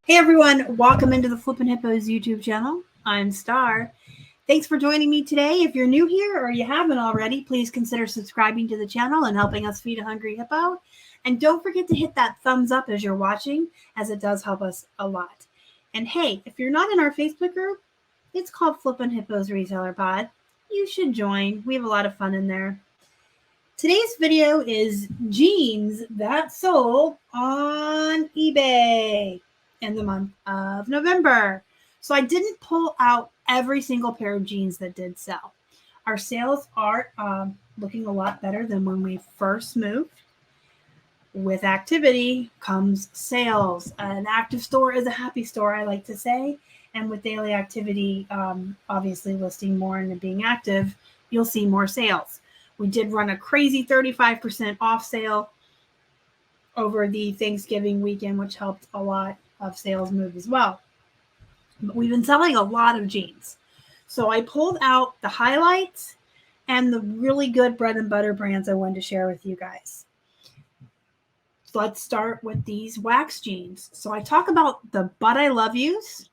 Hey everyone, welcome into the Flippin' Hippos YouTube channel. I'm Star. Thanks for joining me today. If you're new here or you haven't already, please consider subscribing to the channel and helping us feed a hungry hippo. And don't forget to hit that thumbs up as you're watching, as it does help us a lot. And hey, if you're not in our Facebook group, it's called Flippin' Hippos Reseller Pod. You should join. We have a lot of fun in there. Today's video is jeans that sold on eBay in the month of November. So I didn't pull out every single pair of jeans that did sell. Our sales are looking a lot better than when we first moved. With activity comes sales. An active store is a happy store, I like to say. And with daily activity, obviously listing more and being active, you'll see more sales. We did run a crazy 35% off sale over the Thanksgiving weekend, which helped a lot of sales move as well. But we've been selling a lot of jeans. So I pulled out the highlights and the really good bread and butter brands I wanted to share with you guys. So let's start with these wax jeans. So I talk about the But I Love Yous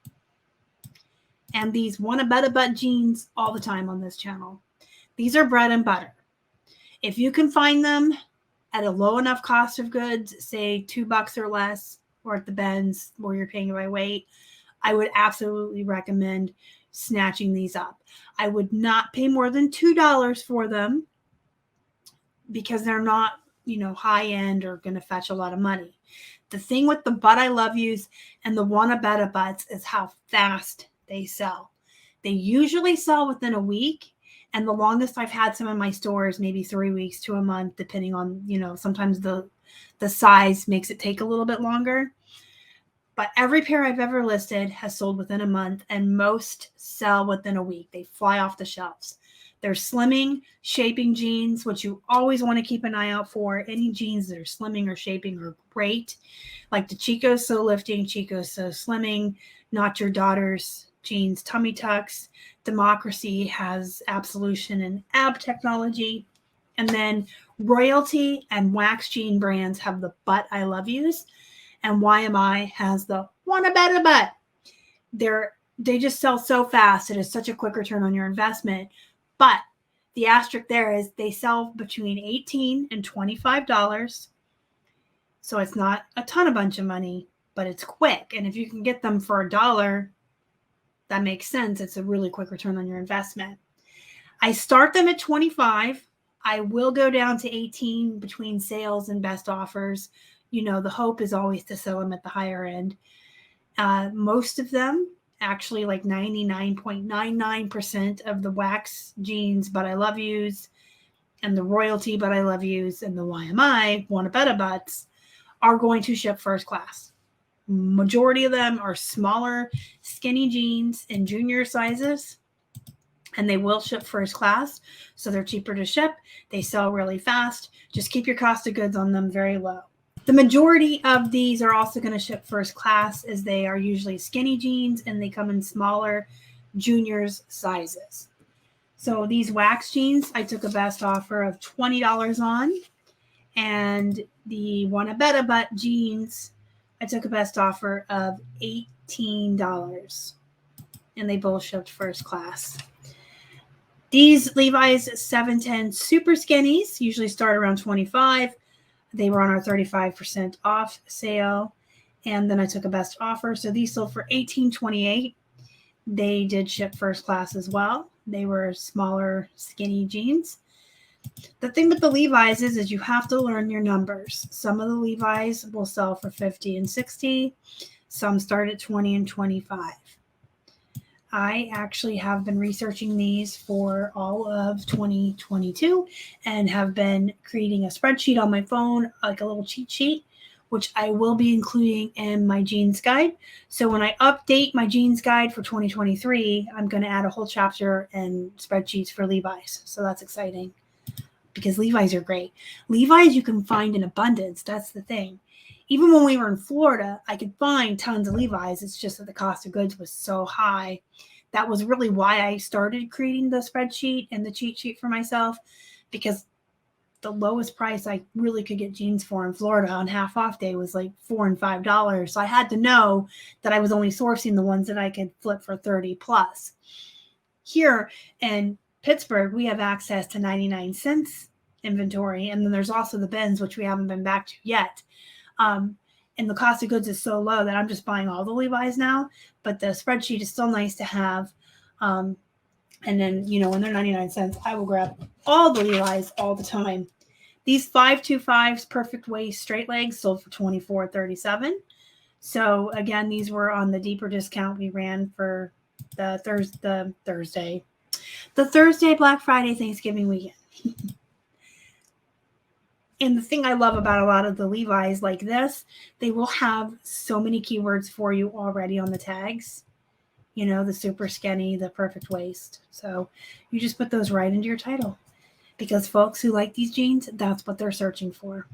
and these Wanna Better Butt jeans all the time on this channel. These are bread and butter. If you can find them at a low enough cost of goods, say $2 or less, or at the Ben's where you're paying by weight, I would absolutely recommend snatching these up. I would not pay more than $2 for them because they're not, high end or going to fetch a lot of money. The thing with the But I Love Yous and the Wanna Better Butts is how fast they sell. They usually sell within a week. And the longest I've had some in my stores, maybe 3 weeks to a month, depending on, sometimes the size makes it take a little bit longer. But every pair I've ever listed has sold within a month, and most sell within a week. They fly off the shelves. They're slimming, shaping jeans, which you always want to keep an eye out for. Any jeans that are slimming or shaping are great. Like the Chico's So Lifting, Chico's So Slimming, Not Your Daughter's jeans, tummy tucks. Democracy has absolution and ab technology. And then Royalty and Wax Jean brands have the But I Love Yous. And YMI has the Wanna Better Butt. They just sell so fast. It is such a quick return on your investment. But the asterisk there is they sell between $18 and $25. So it's not a bunch of money, but it's quick. And if you can get them for $1, that makes sense. It's a really quick return on your investment. I start them at $25. I will go down to $18 between sales and best offers. The hope is always to sell them at the higher end. Most of them, actually like 99.99% of the wax jeans But I Love Yous and the Royalty But I Love Yous and the YMI Wanna Better Butts are going to ship first class. Majority of them are smaller, skinny jeans in junior sizes, and they will ship first class, so they're cheaper to ship. They sell really fast. Just keep your cost of goods on them very low. The majority of these are also going to ship first class, as they are usually skinny jeans and they come in smaller juniors sizes. So these wax jeans, I took a best offer of $20 on, and the Wanna Better Butt jeans, I took a best offer of $18, and they both shipped first class. These Levi's 710 super skinnies usually start around $25. They were on our 35% off sale, and then I took a best offer. So these sold for $18.28. They did ship first class as well. They were smaller, skinny jeans. The thing with the Levi's is you have to learn your numbers. Some of the Levi's will sell for $50 and $60. Some start at $20 and $25. I actually have been researching these for all of 2022 and have been creating a spreadsheet on my phone, like a little cheat sheet, which I will be including in my jeans guide. So when I update my jeans guide for 2023, I'm going to add a whole chapter and spreadsheets for Levi's. So that's exciting, because Levi's are great. Levi's you can find in abundance. That's the thing. Even when we were in Florida, I could find tons of Levi's. It's just that the cost of goods was so high. That was really why I started creating the spreadsheet and the cheat sheet for myself, because the lowest price I really could get jeans for in Florida on half off day was like $4 and $5. So I had to know that I was only sourcing the ones that I could flip for 30 plus. Here in Pittsburgh, we have access to 99 cents inventory. And then there's also the bins, which we haven't been back to yet. And the cost of goods is so low that I'm just buying all the Levi's now. But the spreadsheet is still nice to have. And then, you know, when they're 99 cents, I will grab all the Levi's all the time. These 525s perfect waist straight legs sold for $24.37. So again, these were on the deeper discount we ran for the Thursday Black Friday Thanksgiving weekend. And the thing I love about a lot of the Levi's like this, they will have so many keywords for you already on the tags. You know, the super skinny, the perfect waist. So you just put those right into your title. Because folks who like these jeans, that's what they're searching for.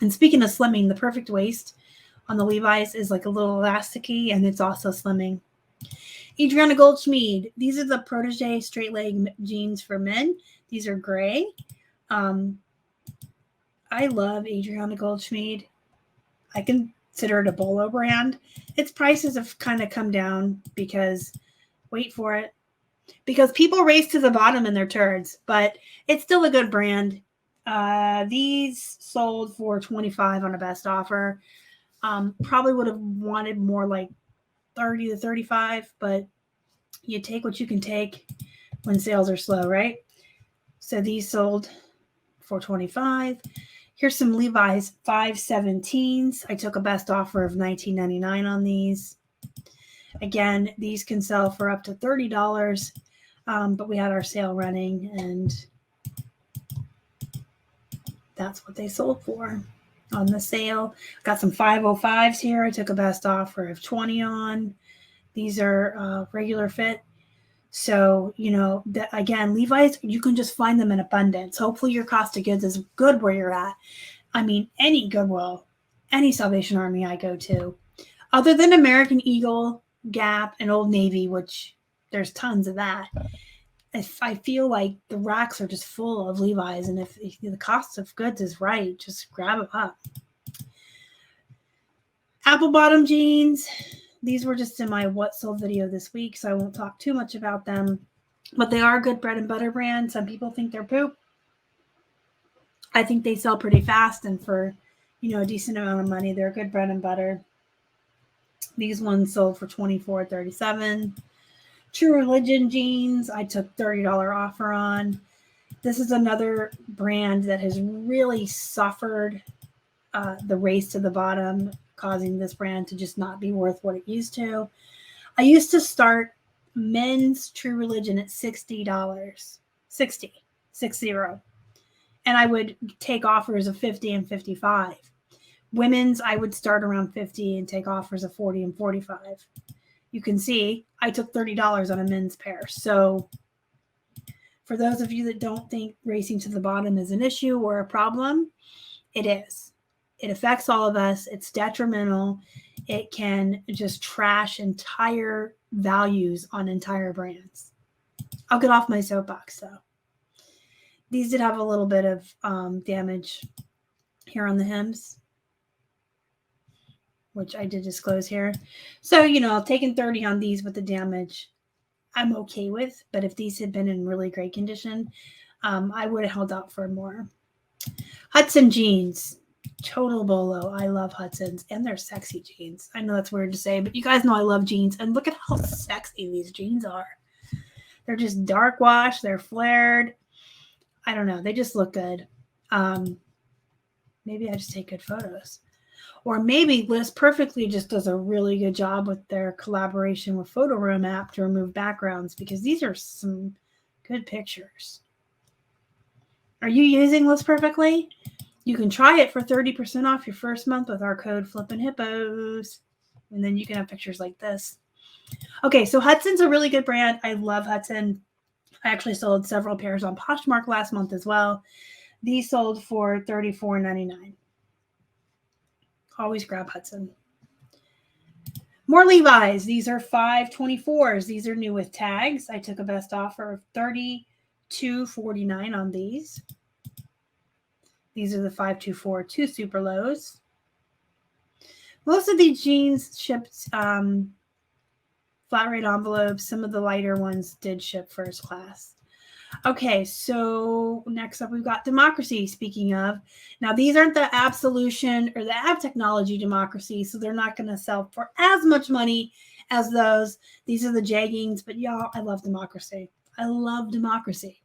And speaking of slimming, the perfect waist on the Levi's is like a little elasticy, and it's also slimming. Adriana Goldschmied. These are the protege straight leg jeans for men. These are gray. I love Adriana Goldschmied. I consider it a Bolo brand. Its prices have kind of come down because, wait for it, because people race to the bottom in their turds, but it's still a good brand. These sold for $25 on a best offer. Probably would have wanted more like $30 to $35, but you take what you can take when sales are slow, right? So these sold for $25. Here's some Levi's 517s. I took a best offer of $19.99 on these. Again, these can sell for up to $30, but we had our sale running, and that's what they sold for on the sale. Got some 505s here. I took a best offer of $20 on. These are regular fit. So, you know, again, Levi's, you can just find them in abundance. Hopefully your cost of goods is good where you're at. I mean, any Goodwill, any Salvation Army I go to, other than American Eagle, Gap, and Old Navy, which there's tons of that. If I feel like the racks are just full of Levi's, and if the cost of goods is right, just grab them up. Apple bottom jeans. These were just in my what sold video this week, so I won't talk too much about them. But they are a good bread and butter brand. Some people think they're poop. I think they sell pretty fast, and for, you know, a decent amount of money, they're good bread and butter. These ones sold for $24.37. True Religion jeans, I took $30 offer on. This is another brand that has really suffered the race to the bottom, causing this brand to just not be worth what it used to. I used to start men's True Religion at $60. 60. And I would take offers of $50 and $55. Women's, I would start around $50 and take offers of $40 and $45. You can see I took $30 on a men's pair. So for those of you that don't think racing to the bottom is an issue or a problem, it is. It affects all of us. It's detrimental. It can just trash entire values on entire brands. I'll get off my soapbox though. These did have a little bit of damage here on the hems, which I did disclose here. So, you know, taking 30 on these with the damage, I'm okay with. But if these had been in really great condition, I would have held out for more. Hudson jeans, total bolo. I love Hudson's, and they're sexy jeans. I know that's weird to say, but you guys know I love jeans. And look at how sexy these jeans are. They're just dark wash. They're flared. I don't know. They just look good. Maybe I just take good photos. Or maybe List Perfectly just does a really good job with their collaboration with Photo Room app to remove backgrounds, because these are some good pictures. Are you using List Perfectly? You can try it for 30% off your first month with our code flippinhippos. And then you can have pictures like this. Okay, so Hudson's a really good brand. I love Hudson. I actually sold several pairs on Poshmark last month as well. These sold for $34.99. Always grab Hudson. More Levi's. These are 524s. These are new with tags. I took a best offer of $32.49 on these. These are the 5242 super lows. Most of these jeans shipped flat rate envelopes. Some of the lighter ones did ship first class. Okay, so next up we've got Democracy. Speaking of, now these aren't the Absolution or the Ab Technology Democracy, so they're not going to sell for as much money as those. These are the jeggings, but y'all, I love Democracy. I love Democracy.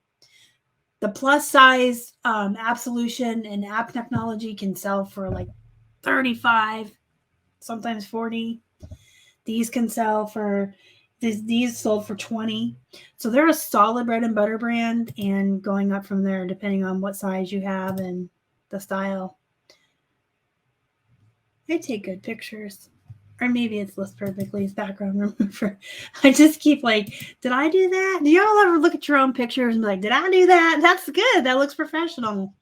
The plus size Absolution and Ab Technology can sell for like 35, sometimes 40. These can sell for these sold for 20. So they're a solid bread and butter brand, and going up from there depending on what size you have and the style. I take good pictures. Or maybe it's List Perfectly's background remover. I just keep like, did I do that? Do y'all ever look at your own pictures and be like, did I do that? That's good. That looks professional.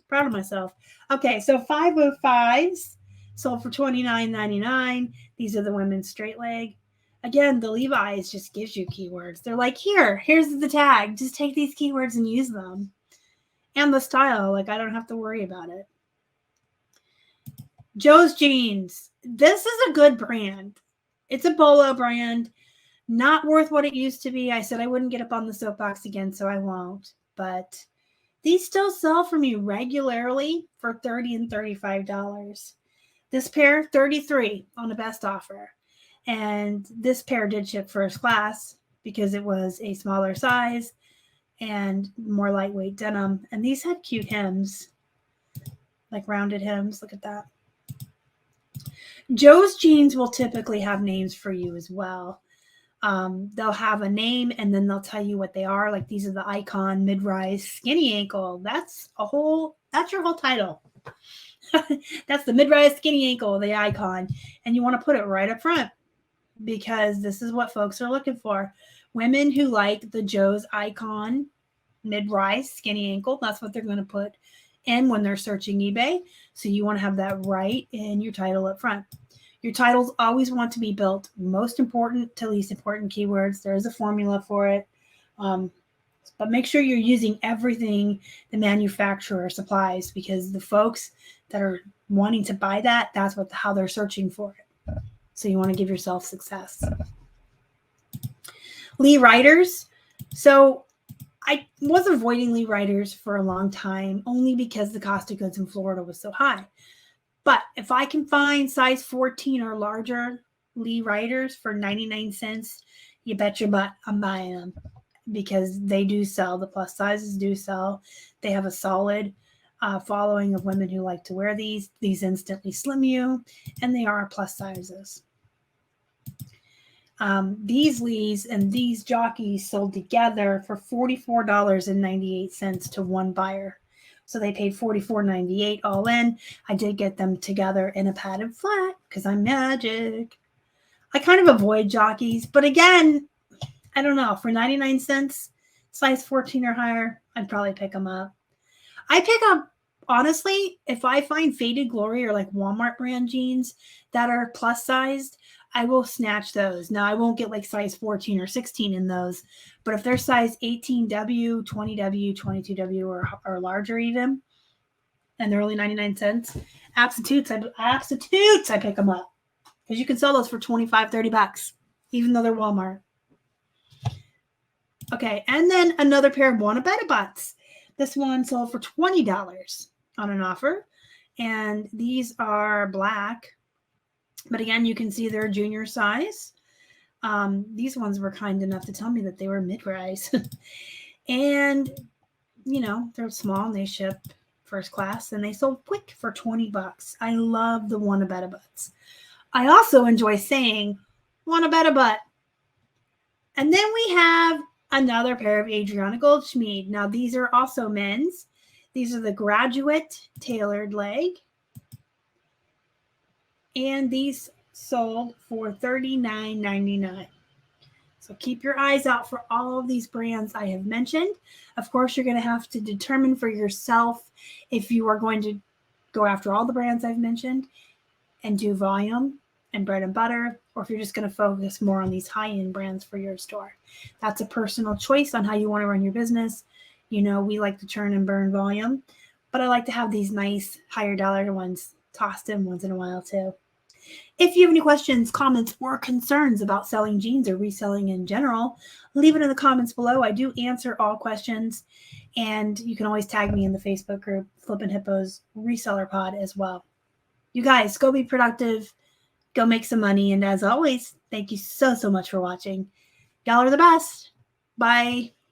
Proud of myself. Okay, so 505s sold for $29.99. These are the women's straight leg. Again, the Levi's just gives you keywords. They're like, here's the tag. Just take these keywords and use them. And the style, like I don't have to worry about it. Joe's Jeans. This is a good brand. It's a Bolo brand. Not worth what it used to be. I said I wouldn't get up on the soapbox again, so I won't. But these still sell for me regularly for $30 and $35. This pair, $33 on the best offer. And this pair did ship first class because it was a smaller size and more lightweight denim. And these had cute hems, like rounded hems. Look at that. Joe's Jeans will typically have names for you as well. They'll have a name and then they'll tell you what they are. Like these are the Icon mid-rise skinny ankle. That's your whole title. That's the mid-rise skinny ankle, the Icon. And you want to put it right up front because this is what folks are looking for. Women who like the Joe's Icon mid-rise skinny ankle, that's what they're going to put in when they're searching eBay. So you want to have that right in your title up front. Your titles always want to be built most important to least important keywords. There is a formula for it. But make sure you're using everything the manufacturer supplies because the folks that are wanting to buy that, that's how they're searching for it. So you want to give yourself success. Lee Riders. So I was avoiding Lee Riders for a long time only because the cost of goods in Florida was so high. But if I can find size 14 or larger Lee Riders for 99 cents, you bet your butt I'm buying them because they do sell. The plus sizes do sell. They have a solid following of women who like to wear these. These instantly slim you, and they are plus sizes. These Lees and these jockeys sold together for $44.98 to one buyer. So they paid $44.98 all in. I did get them together in a padded flat because I'm magic. I kind of avoid jockeys, but again, I don't know. For 99 cents, size 14 or higher, I'd probably pick them up. I pick up, honestly, if I find Faded Glory or like Walmart brand jeans that are plus sized, I will snatch those. Now, I won't get like size 14 or 16 in those, but if they're size 18W, 20W, 22W, or larger even, and they're only 99 cents, Absolutes, I pick them up. Because you can sell those for 25, 30 bucks, even though they're Walmart. Okay, and then another pair of Wanna Betta Butts. This one sold for $20 on an offer, and these are black. But again, you can see they're junior size. These ones were kind enough to tell me that they were mid-rise. And, you know, they're small and they ship first class and they sold quick for 20 bucks. I love the Wanna Betta Butts. I also enjoy saying Wanna Betta Butt. And then we have another pair of Adriana Goldschmied. Now, these are also men's. These are the Graduate Tailored Leg. And these sold for $39.99. So keep your eyes out for all of these brands I have mentioned. Of course, you're going to have to determine for yourself if you are going to go after all the brands I've mentioned and do volume and bread and butter, or if you're just going to focus more on these high-end brands for your store. That's a personal choice on how you want to run your business. You know, we like to churn and burn volume, but I like to have these nice higher dollar ones tossed in once in a while too. If you have any questions, comments, or concerns about selling jeans or reselling in general, leave it in the comments below. I do answer all questions, and you can always tag me in the Facebook group, Flippin' Hippos Reseller Pod as well. You guys, go be productive, go make some money, and as always, thank you so much for watching. Y'all are the best. Bye.